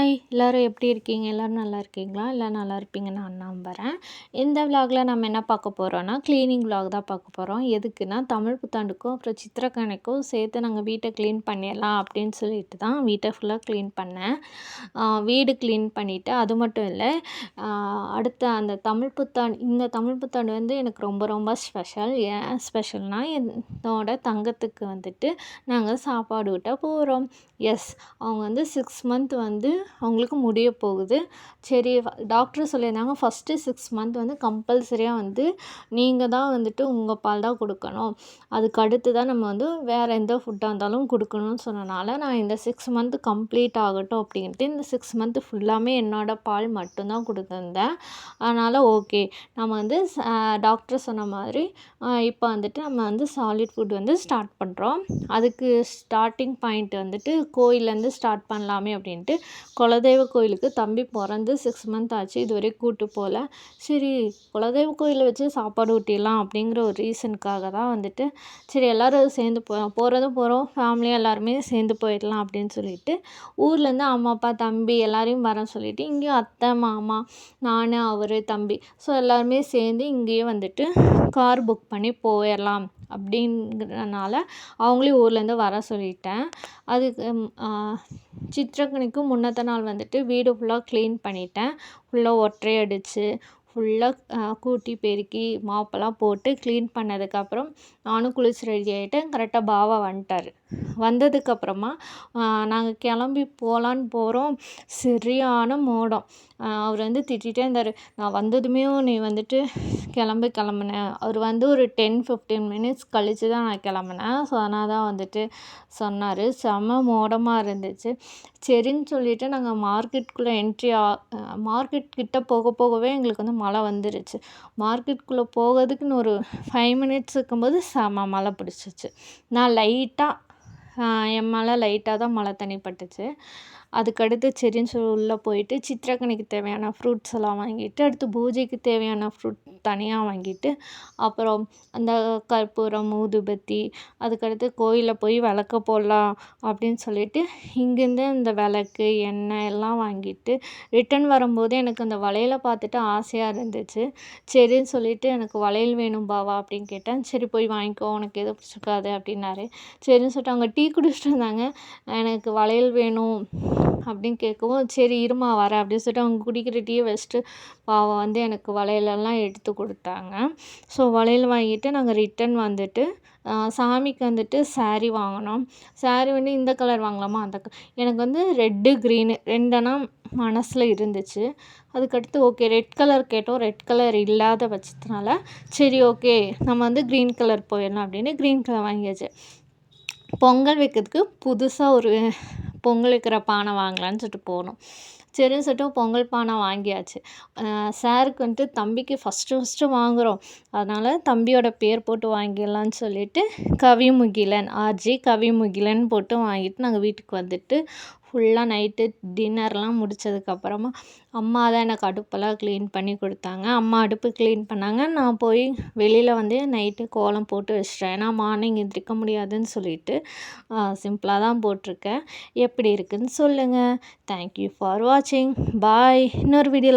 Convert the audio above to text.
Hi! எல்லாரும் எப்படி இருக்கீங்க? எல்லாரும் நல்லா இருக்கீங்களா? எல்லாம் நல்லா இருப்பீங்கன்னு நான் நம்புறேன். இந்த விலாகில நம்ம என்ன பார்க்க போறோம்னா, கிளீனிங் விலாக் தான் பார்க்க போறோம். எதுக்குன்னா, தமிழ் புத்தாண்டுக்கும், அப்புறம் சித்திரக்கனிக்கும் சேர்த்து நாங்க வீட்ட கிளீன் பண்ணிடலாம் அப்படின்னு சொல்லிட்டு தான் வீட்ட ஃபுல்லா கிளீன் பண்ணேன். வீடு கிளீன் பண்ணிவிட்டு, அது மட்டும் இல்ல, அடுத்த அந்த இந்த தமிழ் புத்தாண்டு வந்து எனக்கு ரொம்ப ரொம்ப ஸ்பெஷல். ஏன் ஸ்பெஷல்னா, என்னோட தங்கத்துக்கு வந்துட்டு நாங்க சாப்பாடு ஊட்ட போறோம். எஸ், அவங்க வந்து 6 மந்த் வந்து அவங்களுக்கு முடிய போகுது. சரி, டாக்டர் சொல்லியிருந்தாங்க, ஃபஸ்ட்டு 6 மந்த் வந்து கம்பல்சரியா வந்து நீங்க தான் வந்துட்டு உங்க பால் தான் குடுக்கணும். அதுக்கு அடுத்து தான் நம்ம வந்து வேறு எந்த ஃபுட்டா இருந்தாலும் குடுக்கணும்னு சொன்னனால, நான் இந்த 6 மந்த் கம்ப்ளீட் ஆகட்டும் அப்படின்ட்டு இந்த 6 மந்த் ஃபுல்லாமே என்னோட பால் மட்டும் தான் குடுத்துருந்தேன். அதனால் ஓகே, நம்ம வந்து டாக்டர் சொன்ன மாதிரி இப்போ வந்துட்டு நம்ம வந்து சாலிட் ஃபுட் வந்து ஸ்டார்ட் பண்ணுறோம். அதுக்கு ஸ்டார்ட்டிங் பாயிண்ட் வந்துட்டு கோயில்லேருந்து ஸ்டார்ட் பண்ணலாமே அப்படின்ட்டு, குலதெய்வ கோயிலுக்கு தம்பி பொறந்து 6 மந்த் ஆச்சு. இதுவரைக்கும் கூட்டு போகல. சரி, குலதெய்வ கோயிலில் வச்சு சாப்பாடு ஊட்டிடலாம் அப்படிங்கிற ஒரு ரீசனுக்காக தான் வந்துட்டு, சரி எல்லோரும் சேர்ந்து போகிறதும் போகிறோம், ஃபேமிலியாக எல்லாருமே சேர்ந்து போயிடலாம் அப்படின்னு சொல்லிட்டு, ஊர்லேருந்து அம்மா, அப்பா, தம்பி எல்லாரையும் வர சொல்லிவிட்டு, இங்கேயும் அத்தை, மாமா, நான், அவர், தம்பி, ஸோ எல்லாருமே சேர்ந்து இங்கேயே வந்துட்டு கார் புக் பண்ணி போயிடலாம் அப்படிங்கிறனால அவங்களையும் ஊர்லேருந்து வர சொல்லிட்டேன். அதுக்கு சித்திரக்கனிக்கும் முன்னத்த நாள் வந்துட்டு வீடு ஃபுல்லாக க்ளீன் பண்ணிட்டேன். ஃபுல்லாக ஒட்டறை அடித்து, ஃபுல்லாக கூட்டி பெருக்கி மாப்பெல்லாம் போட்டு க்ளீன் பண்ணதுக்கப்புறம் நானும் குளிச்சு ரெடி ஆகிட்டேன். கரெக்டாக பாவா வந்துட்டார். வந்ததுக்கப்புறமா நாங்கள் கிளம்பி போகலான்னு போகிறோம். சரியான மோடம். அவர் வந்து திட்டிகிட்டே இருந்தார். நான் வந்ததுமே நீ வந்துட்டு கிளம்புனேன். அவர் வந்து ஒரு 10-15 மினிட்ஸ் கழித்து தான் நான் கிளம்புனேன். ஸோ அதனால் தான் வந்துட்டு சொன்னார். செம்ம மோடமாக இருந்துச்சு. சரின்னு சொல்லிவிட்டு நாங்கள் மார்க்கெட்டுக்குள்ளே மார்க்கெட் கிட்ட போகவே எங்களுக்கு வந்து மழை வந்துருச்சு. மார்க்கெட்டுக்குள்ளே போகிறதுக்குன்னு ஒரு 5 மினிட்ஸ் இருக்கும்போது செம்ம மழை பிடிச்சிச்சு. நான் என் மேலே லைட்டாக தான் மழை தண்ணி பட்டுச்சு. அதுக்கடுத்து சரின்னு சொல்லி உள்ளே போயிட்டு சித்திரக்கனிக்கு தேவையான ஃப்ரூட்ஸ் எல்லாம் வாங்கிட்டு, அடுத்து பூஜைக்கு தேவையான ஃப்ரூட் தனியாக வாங்கிட்டு, அப்புறம் அந்த கற்பூரம், ஊதுபத்தி, அதுக்கடுத்து கோயிலில் போய் விளக்க போடலாம் அப்படின்னு சொல்லிட்டு இங்கேருந்து இந்த விளக்கு, எண்ணெய் எல்லாம் வாங்கிட்டு ரிட்டன் வரும்போது எனக்கு அந்த வளையலை பார்த்துட்டு ஆசையாக இருந்துச்சு. சரின்னு சொல்லிட்டு, எனக்கு வளையல் வேணும் பாவா அப்படின்னு கேட்டேன். சரி போய் வாங்கிக்கோ, உனக்கு எது பிடிச்சிருக்காது அப்படின்னாரு. சரின்னு சொல்லிட்டு அவங்க டீ குடிச்சிட்டு இருந்தாங்க. எனக்கு வளையல் வேணும் அப்படின்னு கேட்கவும், சரி இருமா வரேன் அப்படின்னு சொல்லிட்டு அவங்க குடிக்கிற டீயை வச்சுட்டு பாவம் வந்து எனக்கு வளையலெல்லாம் எடுத்து கொடுத்தாங்க. ஸோ வளையல் வாங்கிட்டு நாங்கள் ரிட்டன் வந்துட்டு சாமிக்கு வந்துட்டு சாரீ வாங்கினோம். சாரீ வந்து இந்த கலர் வாங்கலாமா எனக்கு வந்து ரெட்டு, க்ரீனு 2 மனசில் இருந்துச்சு. அதுக்கடுத்து ஓகே, ரெட் கலர் கேட்டோம். ரெட் கலர் இல்லாத பட்சத்தினால சரி ஓகே, நம்ம வந்து க்ரீன் கலர் போயிடலாம் அப்படின்னு க்ரீன் கலர் வாங்கியாச்சு. பொங்கல் வைக்கிறதுக்கு புதுசாக ஒரு பொங்கல் வைக்கிற பானை வாங்கலான்னு சொல்லிட்டு போனோம். சரின்னு சொல்லிட்டு பொங்கல் பானை வாங்கியாச்சு. சாருக்கு வந்துட்டு தம்பிக்கு ஃபஸ்ட்டு வாங்குகிறோம். அதனால் தம்பியோட பேர் போட்டு வாங்கிடலான்னு சொல்லிட்டு கவிமுகிலன், ஆர்ஜி கவிமுகிலன் போட்டு வாங்கிட்டு நாங்கள் வீட்டுக்கு வந்துட்டு ஃபுல்லாக நைட்டு டின்னர்லாம் முடித்ததுக்கப்புறமா அம்மா தான் எனக்கு அடுப்பெல்லாம் க்ளீன் பண்ணி கொடுத்தாங்க. அம்மா அடுப்பு க்ளீன் பண்ணாங்க. நான் போய் வெளியில் வந்து நைட்டு கோலம் போட்டு வச்சிட்டேன். ஏன்னா மார்னிங் எந்திரிக்க முடியாதுன்னு சொல்லிட்டு சிம்பிளாக தான் போட்டிருக்கேன். எப்படி இருக்குதுன்னு சொல்லுங்கள். தேங்க்யூ ஃபார் வாட்சிங். பாய். இன்னொரு வீடியோவில்